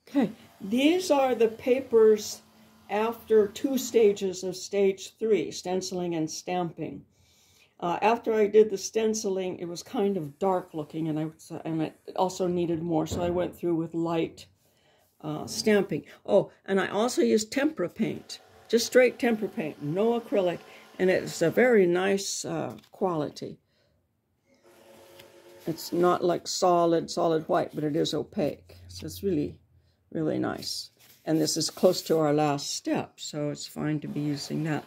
Okay, these are the papers after 2 stages of stage 3, stenciling and stamping. After I did the stenciling, it was kind of dark looking, and it also needed more, so I went through with light stamping. Oh, and I also used tempera paint, just straight tempera paint, no acrylic, and it's a very nice quality. It's not like solid white, but it is opaque, so it's really, really nice. And this is close to our last step, so it's fine to be using that.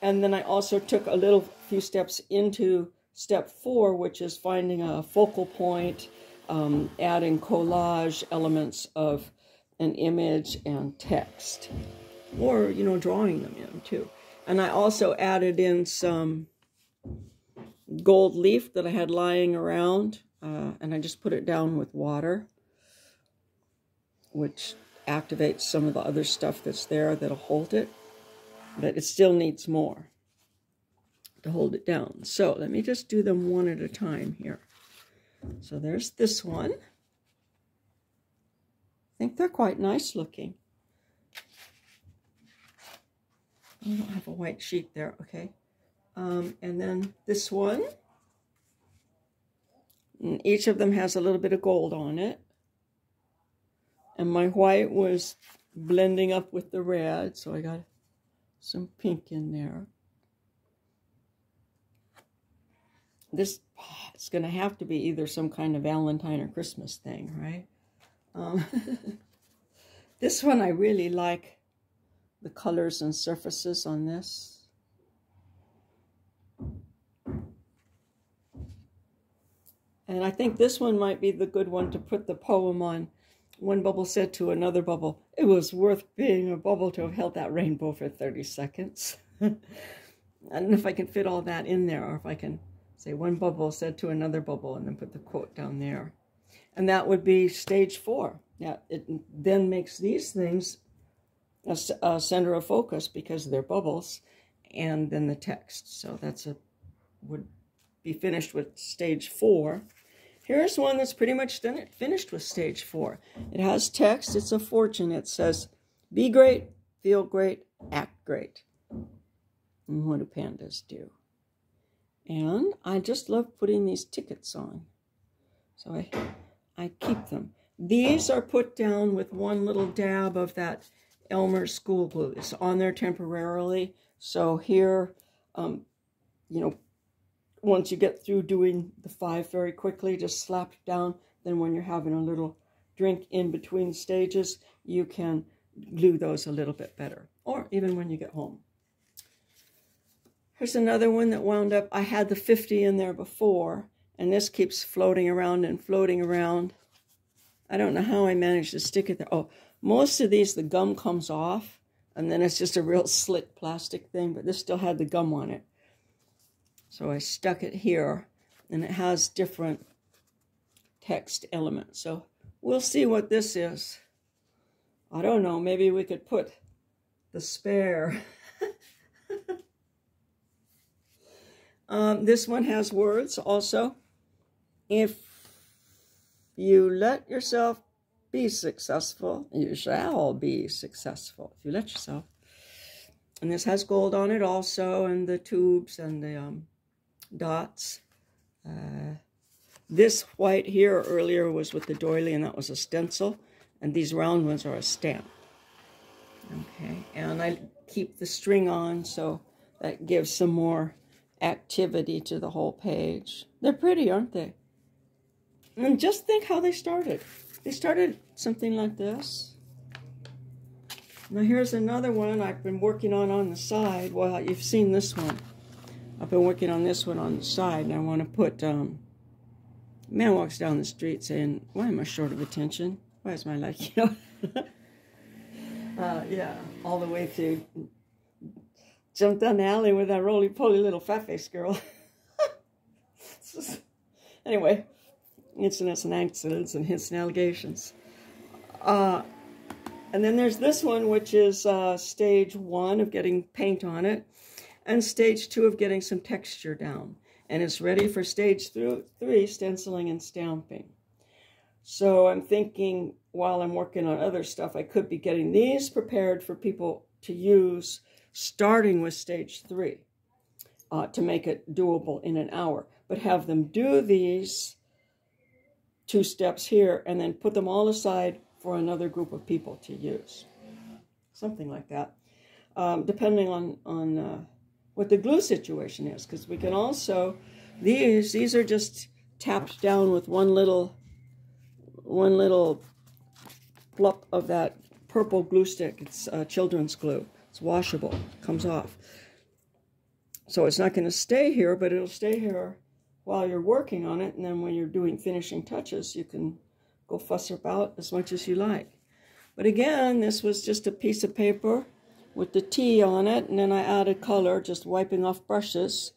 And then I also took a few steps into step 4, which is finding a focal point, adding collage elements of an image and text, or, you know, drawing them in too. And I also added in some gold leaf that I had lying around, and I just put it down with water, which activates some of the other stuff that's there that'll hold it, but it still needs more to hold it down. So let me just do them one at a time here. So there's this one. I think they're quite nice looking. I don't have a white sheet there, okay. And then this one. And each of them has a little bit of gold on it. And my white was blending up with the red, so I got some pink in there. This is going to have to be either some kind of Valentine or Christmas thing, right? This one, I really like the colors and surfaces on this. And I think this one might be the good one to put the poem on. One bubble said to another bubble, "It was worth being a bubble to have held that rainbow for 30 seconds. I don't know if I can fit all that in there, or if I can say one bubble said to another bubble and then put the quote down there. And that would be stage 4. Yeah, it then makes these things a center of focus because they're bubbles, and then the text. So would be finished with stage 4. Here's one that's pretty much finished with stage 4. It has text. It's a fortune. It says, "Be great, feel great, act great." And what do pandas do? And I just love putting these tickets on. So I keep them. These are put down with one little dab of that Elmer's school glue. It's on there temporarily. So here, you know, once you get through doing the 5 very quickly, just slap it down. Then when you're having a little drink in between stages, you can glue those a little bit better. Or even when you get home. Here's another one that wound up. I had the 50 in there before, and this keeps floating around and floating around. I don't know how I managed to stick it there. Oh, most of these, the gum comes off, and then it's just a real slick plastic thing, but this still had the gum on it. So I stuck it here, and it has different text elements. So we'll see what this is. I don't know, maybe we could put the spare. This one has words also. If you let yourself be successful, you shall be successful. If you let yourself. And this has gold on it also, and the tubes and the dots. This white here earlier was with the doily, and that was a stencil. And these round ones are a stamp. Okay, and I keep the string on, so that gives some more activity to the whole page. They're pretty, aren't they? And just think how they started. They started something like this. Now here's another one I've been working on the side. Well, you've seen this one. I've been working on this one on the side, and I want to put, man walks down the street saying, "Why am I short of attention? Why is my life," you know? Yeah, all the way through. Jumped down the alley with that roly-poly little fat-faced girl. Anyway, incidents and accidents and hints and allegations. And then there's this one, which is stage 1 of getting paint on it, and stage 2 of getting some texture down. And it's ready for stage 3, stenciling and stamping. So I'm thinking while I'm working on other stuff, I could be getting these prepared for people to use starting with stage 3 to make it doable in an hour. But have them do these 2 steps here and then put them all aside for another group of people to use. Something like that. Depending on what the glue situation is. Because we can also, these are just tapped down with one little plop of that purple glue stick. It's children's glue. It's washable. It comes off. So it's not going to stay here, but it'll stay here while you're working on it. And then when you're doing finishing touches, you can go fuss about as much as you like. But again, this was just a piece of paper with the T on it. And then I added color, just wiping off brushes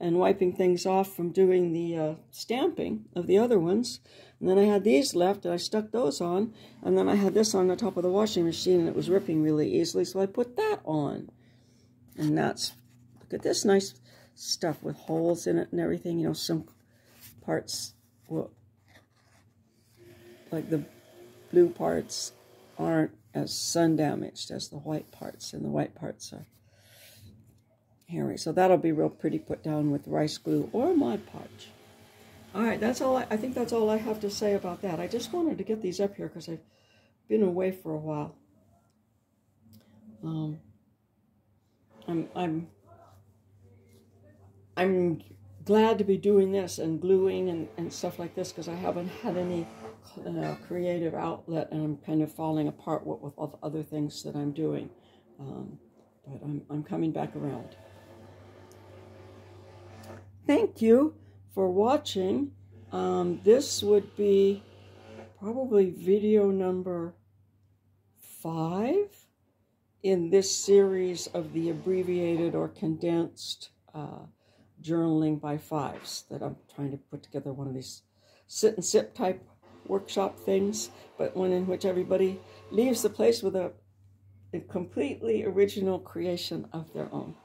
and wiping things off from doing the stamping of the other ones. And then I had these left, and I stuck those on. And then I had this on the top of the washing machine, and it was ripping really easily, so I put that on. And that's, look at this nice stuff with holes in it and everything. You know, some parts, well, like the blue parts aren't as sun damaged as the white parts, and the white parts are hairy. So that'll be real pretty put down with rice glue or Mod Podge. All right, that's all. I think that's all I have to say about that. I just wanted to get these up here because I've been away for a while. I'm glad to be doing this and gluing and stuff like this because I haven't had any creative outlet, and I'm kind of falling apart with other things that I'm doing. But I'm coming back around. Thank you for watching. This would be probably video number 5 in this series of the abbreviated or condensed journaling by 5s that I'm trying to put together, one of these sit and sip type workshop things, but one in which everybody leaves the place with a completely original creation of their own.